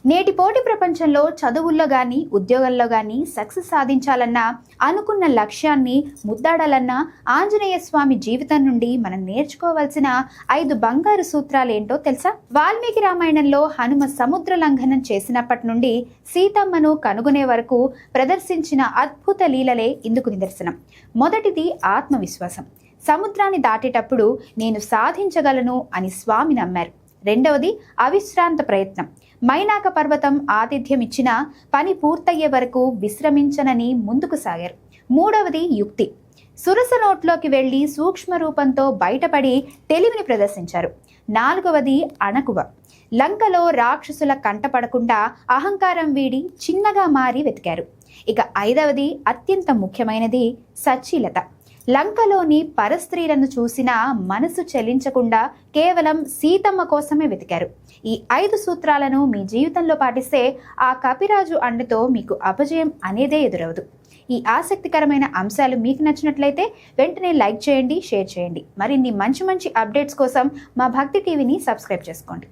నేటి పోటీ ప్రపంచంలో చదువుల్లో కానీ ఉద్యోగాల్లో కానీ సక్సెస్ సాధించాలన్నా, అనుకున్న లక్ష్యాన్ని ముద్దాడాలన్నా ఆంజనేయ స్వామి జీవితం నుండి మనం నేర్చుకోవాల్సిన 5 బంగారు సూత్రాలేంటో తెలుసా? వాల్మీకి రామాయణంలో హనుమ సముద్ర లంఘనం చేసినప్పటి నుండి సీతమ్మను కనుగొనే వరకు ప్రదర్శించిన అద్భుత లీలలే ఇందుకు నిదర్శనం. మొదటిది ఆత్మవిశ్వాసం. సముద్రాన్ని దాటేటప్పుడు నేను సాధించగలను అని స్వామి నమ్మారు. రెండవది అవిశ్రాంత ప్రయత్నం. మైనాక పర్వతం ఆతిథ్యం ఇచ్చిన పని పూర్తయ్యే వరకు విశ్రమించనని ముందుకు సాగారు. మూడవది యుక్తి. సురస నోట్లోకి వెళ్లి సూక్ష్మ రూపంతో బయటపడి తెలివిని ప్రదర్శించారు. నాలుగవది అణకువ. లంకలో రాక్షసుల కంటపడకుండా అహంకారం వీడి చిన్నగా మారి వెతికారు. ఇక ఐదవది అత్యంత ముఖ్యమైనది సచ్చీలత. లంకలోని పరస్త్రీలను చూసినా మనసు చెలించకుండా కేవలం సీతమ్మ కోసమే వెతికారు. ఈ 5 సూత్రాలను మీ జీవితంలో పాటిస్తే ఆ కపిరాజు అండతో మీకు అపజయం అనేదే ఎదురవదు. ఈ ఆసక్తికరమైన అంశాలు మీకు నచ్చినట్లయితే వెంటనే లైక్ చేయండి, షేర్ చేయండి. మరిన్ని మంచి అప్డేట్స్ కోసం మా భక్తి టీవీని సబ్స్క్రైబ్ చేసుకోండి.